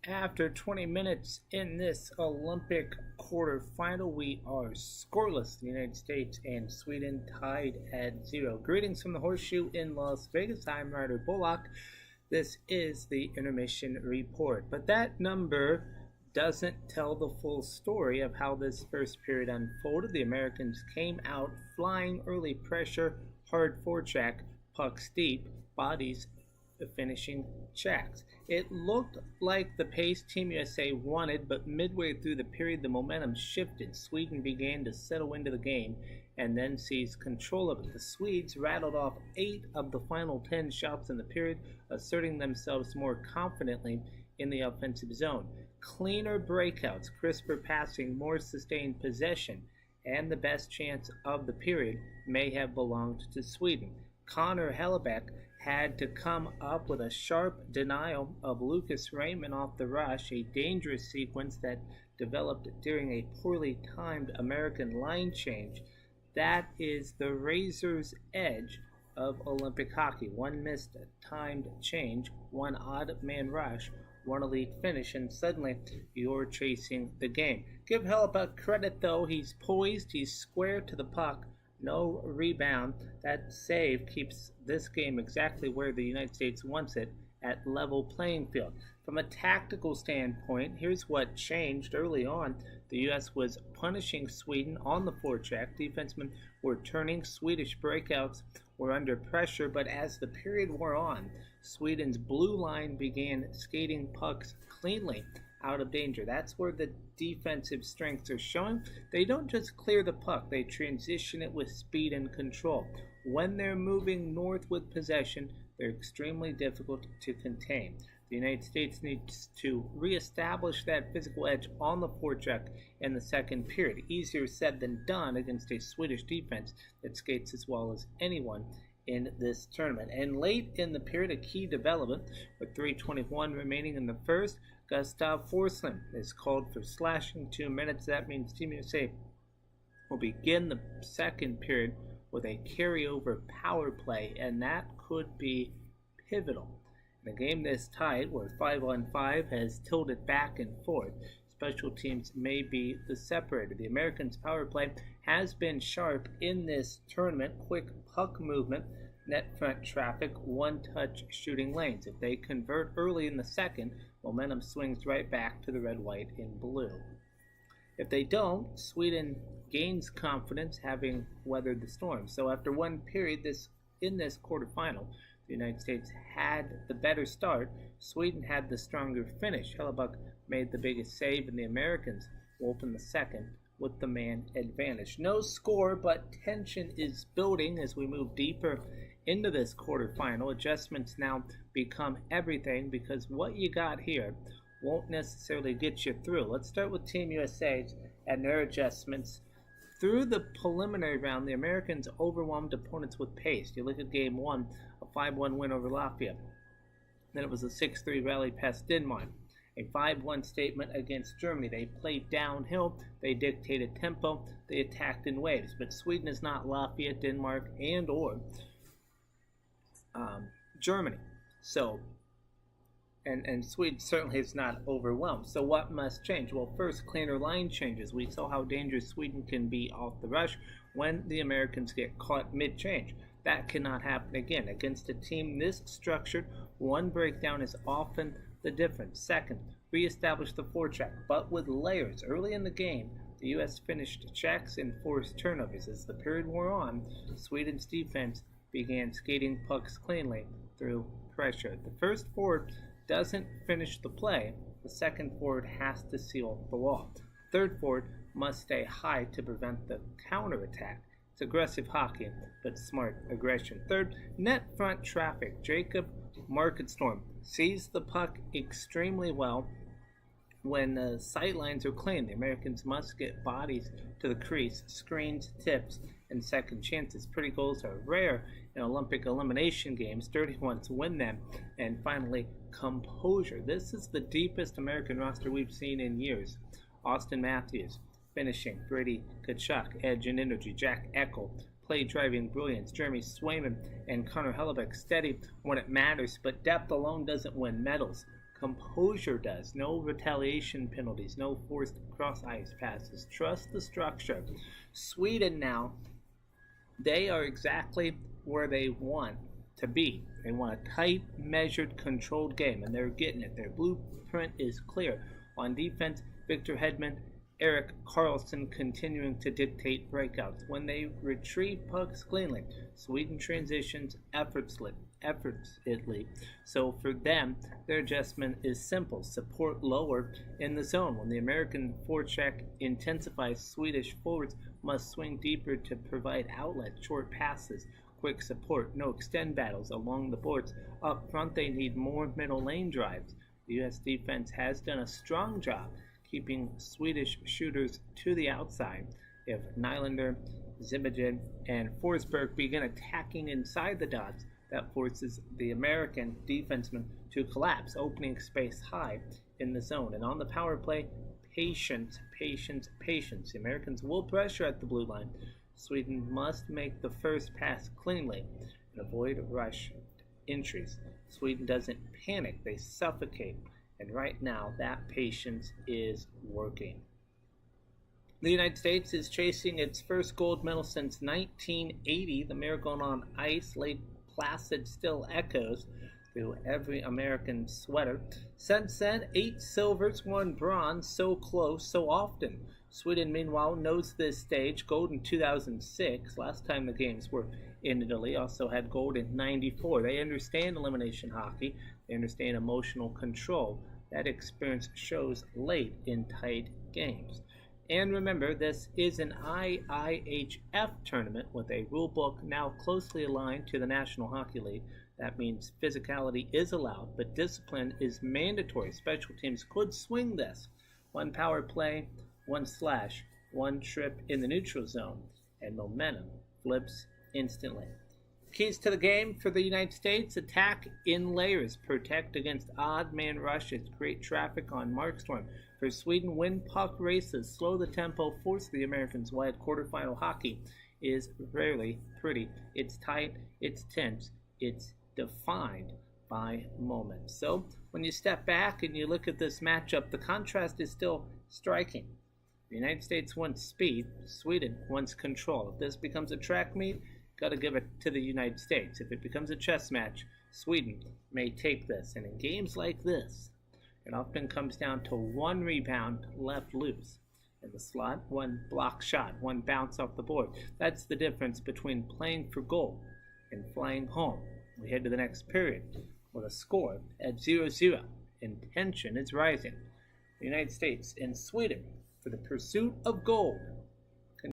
After 20 minutes in this Olympic quarterfinal, we are scoreless. The United States and Sweden tied at 0. Greetings from the Horseshoe in Las Vegas. I'm Ryder Bullock. This is the intermission report. But that number doesn't tell the full story of how this first period unfolded. The Americans came out flying, early pressure, hard forecheck, pucks deep, bodies finishing checks. It looked like the pace Team USA wanted, but midway through the period the momentum shifted. Sweden began to settle into the game and then seized control of it. The Swedes rattled off 8 of the final 10 shots in the period, asserting themselves more confidently in the offensive zone. Cleaner breakouts, crisper passing, more sustained possession, and the best chance of the period may have belonged to Sweden. Connor Hellebuck had to come up with a sharp denial of Lucas Raymond off the rush, a dangerous sequence that developed during a poorly timed American line change. That is the razor's edge of Olympic hockey. One missed timed change, one odd man rush, one elite finish, and suddenly you're chasing the game. Give Hellebuck credit though, he's poised, he's square to the puck. No rebound. That save keeps this game exactly where the United States wants it, at level playing field. From a tactical standpoint, here's what changed early on. The U.S. was punishing Sweden on the forecheck. Defensemen were turning. Swedish breakouts were under pressure, but as the period wore on, Sweden's blue line began skating pucks cleanly out of danger. That's where the defensive strengths are showing. They don't just clear the puck, they transition it with speed and control. When they're moving north with possession, they're extremely difficult to contain. The United States needs to reestablish that physical edge on the forecheck in the second period. Easier said than done against a Swedish defense that skates as well as anyone in this tournament. And late in the period, a key development, with 3:21 remaining in the first, Gustav Forsling is called for slashing 2 minutes. That means Team USA will begin the second period with a carryover power play, and that could be pivotal. In a game this tight, where 5-on-5 has tilted back and forth, special teams may be the separator. The Americans' power play has been sharp in this tournament. Quick puck movement, net front traffic, one-touch shooting lanes. If they convert early in the second, momentum swings right back to the red, white, and blue. If they don't, Sweden gains confidence, having weathered the storm. So after one period in this quarterfinal, the United States had the better start. Sweden had the stronger finish. Hellebuck made the biggest save, and the Americans will open the second with the man advantage. No score, but tension is building as we move deeper into this quarterfinal. Adjustments now become everything, because what you got here won't necessarily get you through. Let's start with Team USA and their adjustments. Through the preliminary round, the Americans overwhelmed opponents with pace. You look at Game 1, a 5-1 win over Latvia. Then it was a 6-3 rally past Denmark. A 5-1 statement against Germany. They played downhill, they dictated tempo, they attacked in waves. But Sweden is not Latvia, Denmark, and or Germany. So, and Sweden certainly is not overwhelmed. So what must change? Well, first, cleaner line changes. We saw how dangerous Sweden can be off the rush when the Americans get caught mid-change. That cannot happen again. Against a team this structured, one breakdown is often the difference. Second, reestablish the forecheck, but with layers. Early in the game, the U.S. finished checks and forced turnovers. As the period wore on, Sweden's defense began skating pucks cleanly through pressure. The first forward doesn't finish the play. The second forward has to seal the wall. Third forward must stay high to prevent the counterattack. It's aggressive hockey, but smart aggression. Third, net front traffic. Jacob Marketstorm sees the puck extremely well when the sight lines are clean. The Americans must get bodies to the crease, screens, tips, and second chances. Pretty goals are rare in Olympic elimination games. Dirty ones win them. And finally, composure. This is the deepest American roster we've seen in years. Austin Matthews, finishing. Brady Tkachuk, edge and energy. Jack Eichel, play driving brilliance. Jeremy Swayman and Connor Hellebuck, steady when it matters, but depth alone doesn't win medals. composure does. No retaliation penalties, no forced cross ice passes. Trust the structure. Sweden now, they are exactly where they want to be. They want a tight, measured, controlled game, and they're getting it. Their blueprint is clear. On defense, Victor Hedman, Erik Karlsson continuing to dictate breakouts. When they retrieve pucks cleanly, Sweden transitions effortlessly. So for them, their adjustment is simple. Support lower in the zone. When the American forecheck intensifies, Swedish forwards must swing deeper to provide outlets, short passes, quick support, no extend battles along the boards. Up front, they need more middle lane drives. The U.S. defense has done a strong job keeping Swedish shooters to the outside. If Nylander, Zibanejad, and Forsberg begin attacking inside the dots, that forces the American defensemen to collapse, opening space high in the zone. And on the power play, patience. The Americans will pressure at the blue line. Sweden must make the first pass cleanly and avoid rush entries. Sweden doesn't panic, they suffocate. And right now, that patience is working. The United States is chasing its first gold medal since 1980. The miracle on ice, Lake Placid, still echoes through every American sweater. Since then, 8 silvers, 1 bronze, so close, so often. Sweden, meanwhile, knows this stage. Gold in 2006, last time the games were in Italy, also had gold in 94. They understand elimination hockey. They understand emotional control. That experience shows late in tight games. And remember, this is an IIHF tournament with a rule book now closely aligned to the National Hockey League. That means physicality is allowed, but discipline is mandatory. Special teams could swing this. 1 power play, 1 slash, 1 trip in the neutral zone, and momentum flips instantly. Keys to the game for the United States: attack in layers, protect against odd man rushes, create traffic on Markstrom. For Sweden, win puck races, slow the tempo, force the Americans wide. Quarterfinal hockey is rarely pretty. It's tight, it's tense, it's defined by moments. So when you step back and you look at this matchup, the contrast is still striking. The United States wants speed, Sweden wants control. If this becomes a track meet, got to give it to the United States. If it becomes a chess match, Sweden may take this. And in games like this, it often comes down to 1 rebound left loose in the slot, 1 block shot, 1 bounce off the board. That's the difference between playing for goal and flying home. We head to the next period with a score at 0-0, and tension is rising. The United States and Sweden for the pursuit of gold